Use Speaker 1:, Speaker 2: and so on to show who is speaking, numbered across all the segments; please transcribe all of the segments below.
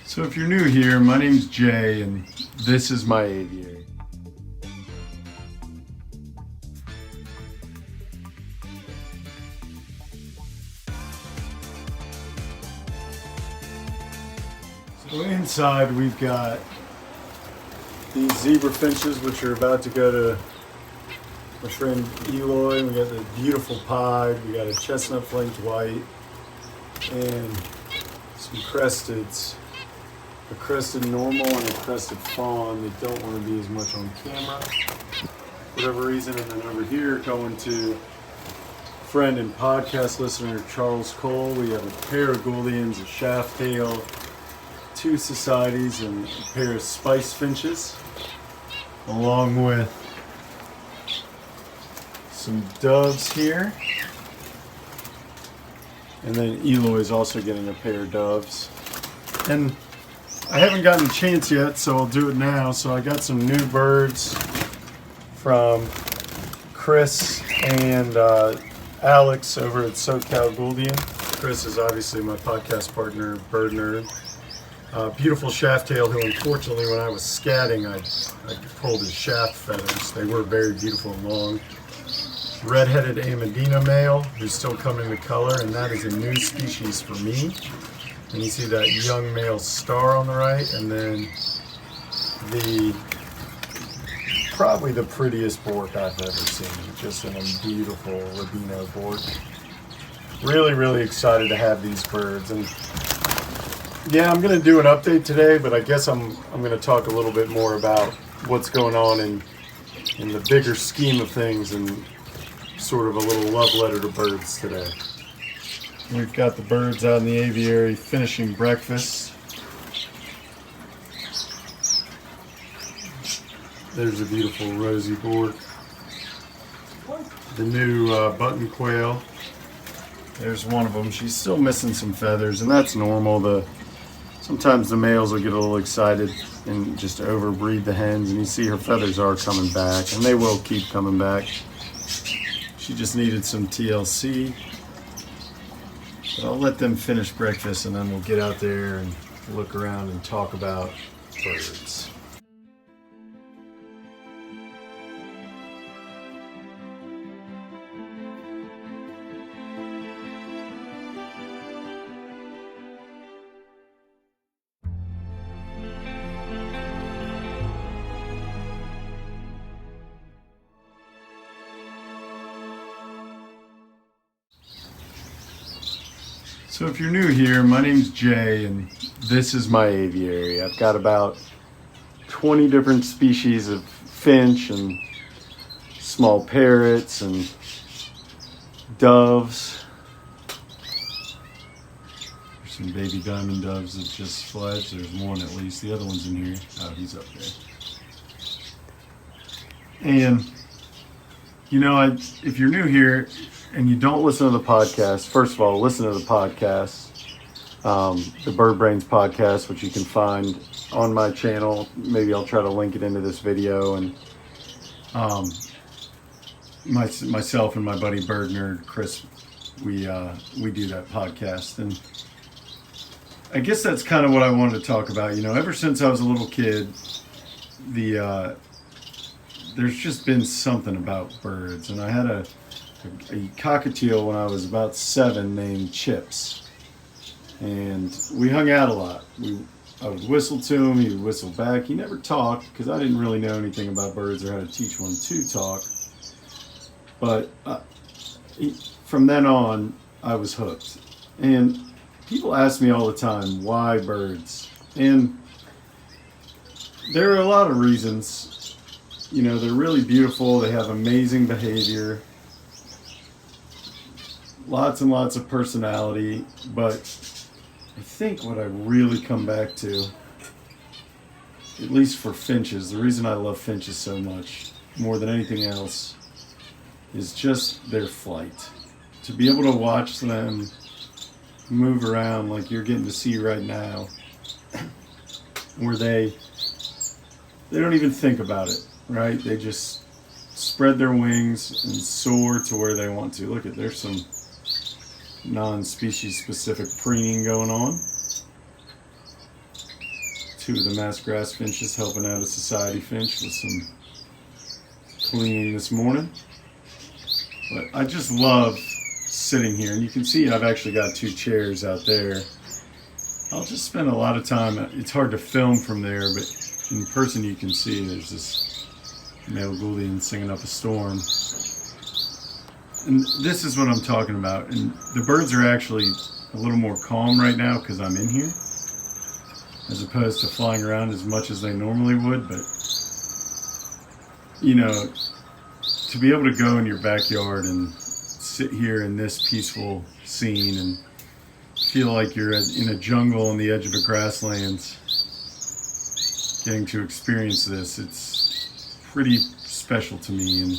Speaker 1: So if you're new here, my name's Jay and this is my aviary. So inside we've got these zebra finches which are about to go to my friend Eloy. We got the beautiful pied, we got a chestnut flanked white, and some cresteds. A crested normal and a crested fawn that don't want to be as much on camera for whatever reason. And then over here, going to friend and podcast listener Charles Cole, we have a pair of Gouldians, a shaft tail, two societies, and a pair of spice finches, along with some doves here. And then Eloy is also getting a pair of doves. And I haven't gotten a chance yet, so I'll do it now. So I got some new birds from Chris and Alex over at SoCal Gouldian. Chris is obviously my podcast partner, Bird Nerd. Beautiful shaft tail who unfortunately when I was scatting, I pulled his shaft feathers. They were very beautiful and long. Red-headed Amadina male who's still coming to color, and that is a new species for me. And you see that young male star on the right, and then probably the prettiest bork I've ever seen. Just a beautiful Rubino bork. Really, really excited to have these birds. And yeah, I'm going to do an update today, but I guess I'm going to talk a little bit more about what's going on in the bigger scheme of things and sort of a little love letter to birds today. We've got the birds out in the aviary finishing breakfast. There's a beautiful rosy bork. The new button quail. There's one of them. She's still missing some feathers, and that's normal. Sometimes the males will get a little excited and just overbreed the hens, and you see her feathers are coming back, and they will keep coming back. She just needed some TLC. I'll let them finish breakfast and then we'll get out there and look around and talk about birds. So if you're new here, my name's Jay and this is my aviary. I've got about 20 different species of finch and small parrots and doves. There's some baby diamond doves that just fledged. There's one at least. The other one's in here. Oh, he's up there. And you know, if you're new here and you don't listen to the podcast, first of all, listen to the podcast, the Bird Brains podcast, which you can find on my channel. Maybe I'll try to link it into this video. And myself and my buddy Bird Nerd, Chris, we do that podcast. And I guess that's kind of what I wanted to talk about. You know, ever since I was a little kid, there's just been something about birds. And I had a cockatiel when I was about 7 named Chips. And we hung out a lot. I would whistle to him, he would whistle back. He never talked because I didn't really know anything about birds or how to teach one to talk. But from then on, I was hooked. And people ask me all the time, why birds? And there are a lot of reasons. You know, they're really beautiful. They have amazing behavior. Lots and lots of personality. But I think what I really come back to, at least for finches, the reason I love finches so much, more than anything else, is just their flight. To be able to watch them move around like you're getting to see right now, where they don't even think about it. Right? They just spread their wings and soar to where they want to. Look at, there's some non-species specific preening going on. two of the masked grass finches helping out a society finch with some cleaning this morning. But I just love sitting here, and you can see I've actually got two chairs out there. I'll just spend a lot of time. It's hard to film from there, but in person you can see there's this male Gouldian singing up a storm. And this is what I'm talking about. And the birds are actually a little more calm right now because I'm in here, as opposed to flying around as much as they normally would. But, you know, to be able to go in your backyard and sit here in this peaceful scene and feel like you're in a jungle on the edge of a grassland, getting to experience this, it's pretty special to me. And,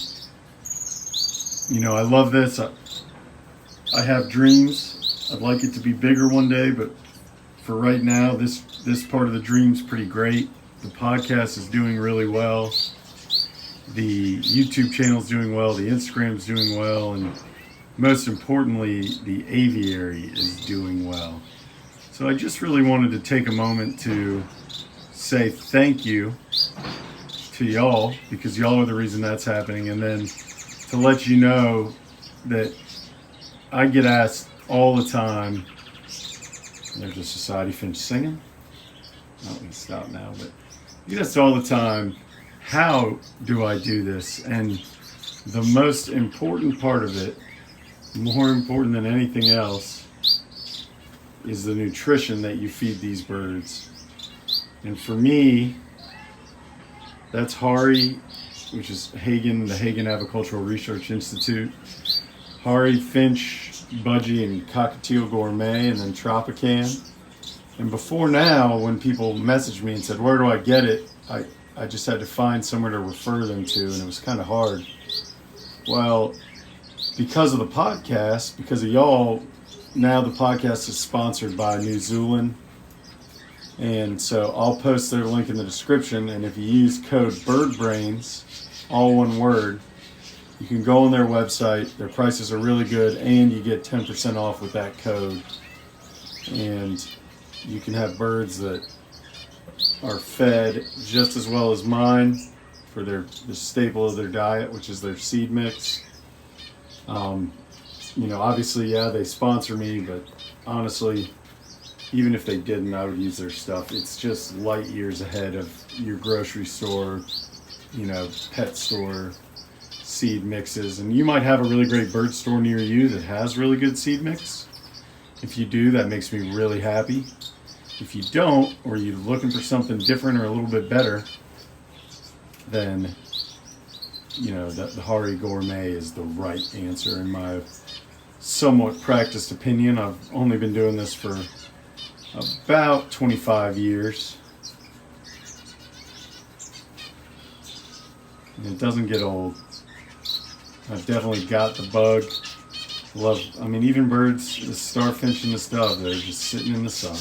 Speaker 1: you know, I love this. I have dreams. I'd like it to be bigger one day, but for right now, this part of the dream's pretty great. The podcast is doing really well. The YouTube channel's doing well. The Instagram's doing well. And most importantly, the aviary is doing well. So I just really wanted to take a moment to say thank you to y'all, because y'all are the reason that's happening. And then to let you know that I get asked all the time, there's a society finch singing. I'm going to stop now, but you get asked all the time, how do I do this? And the most important part of it, more important than anything else, is the nutrition that you feed these birds. And for me, that's Hari, which is Hagen, the Hagen Avicultural Research Institute, Hari, finch, budgie, and cockatiel gourmet, and then Tropican. And before now, when people messaged me and said, where do I get it? I just had to find somewhere to refer them to, and it was kind of hard. Well, because of the podcast, because of y'all, now the podcast is sponsored by New Zealand. And so I'll post their link in the description, and if you use code BIRDBRAINS, all one word, you can go on their website. Their prices are really good, and you get 10% off with that code. And you can have birds that are fed just as well as mine for the staple of their diet, which is their seed mix. You know, obviously, yeah, they sponsor me, but honestly, even if they didn't, I would use their stuff. It's just light years ahead of your grocery store, you know, pet store seed mixes. And you might have a really great bird store near you that has really good seed mix. If you do, that makes me really happy. If you don't, or you're looking for something different or a little bit better, then, you know, the Hari Gourmet is the right answer in my somewhat practiced opinion. I've only been doing this for about 25 years. And it doesn't get old. I've definitely got the bug. I mean, even birds, the starfinch and the dove, they're just sitting in the sun.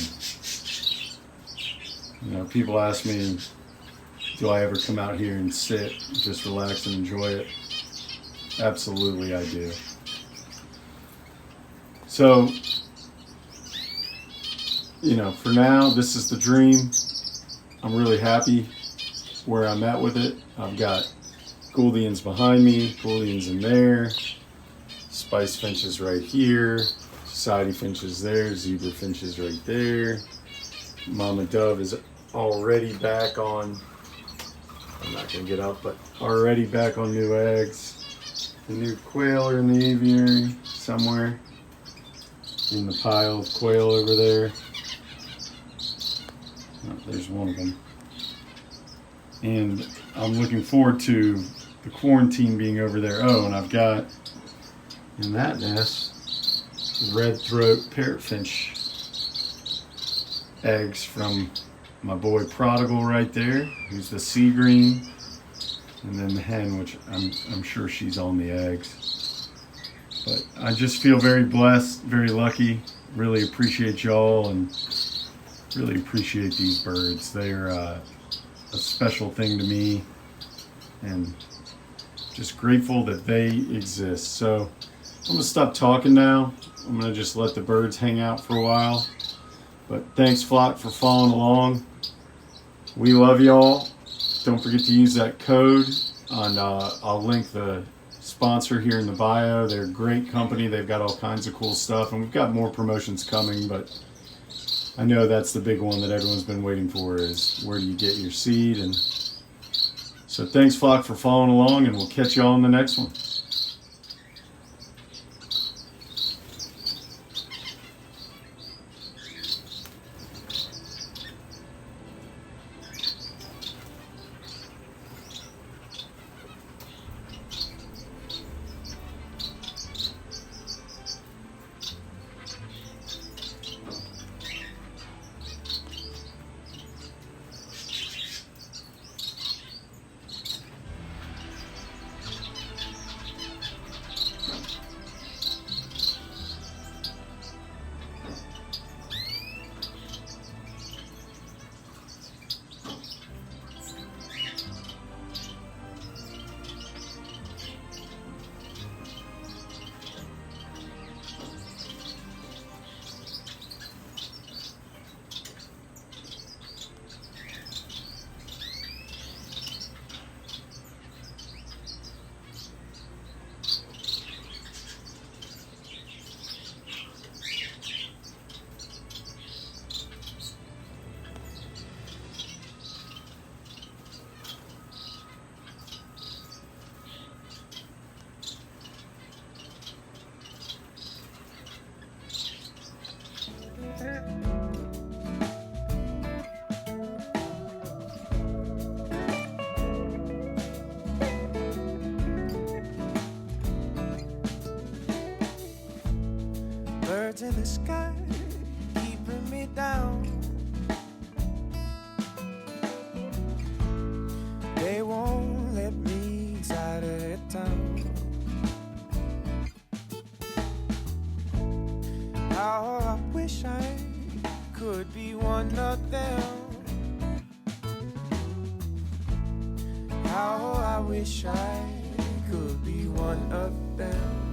Speaker 1: You know, people ask me, do I ever come out here and sit, just relax and enjoy it? Absolutely, I do. So, you know, for now, this is the dream. I'm really happy where I'm at with it. I've got Gouldians behind me, Gouldians in there, spice finches right here, society finches there, zebra finches right there. Mama dove is already back on, I'm not going to get up, but already back on new eggs. The new quail are in the aviary somewhere in the pile of quail over there. Oh, there's one of them. And I'm looking forward to the quarantine being over there. Oh, and I've got in that nest red throat parrotfinch eggs from my boy Prodigal right there, who's the sea green, and then the hen, which I'm sure she's on the eggs. But I just feel very blessed, very lucky. Really appreciate y'all, and really appreciate these birds. They're a special thing to me, and just grateful that they exist. So I'm gonna stop talking now. I'm gonna just let the birds hang out for a while. But thanks, flock, for following along. We love y'all. Don't forget to use that code. And I'll link the sponsor here in the bio. They're a great company. They've got all kinds of cool stuff, and we've got more promotions coming, but I know that's the big one that everyone's been waiting for, is where do you get your seed. And so thanks, Flock, for following along, and we'll catch you all in the next one.
Speaker 2: Birds in the sky keeping me down. They won't let me inside of their town. How I wish I could be one of them. How I wish I could be one of them.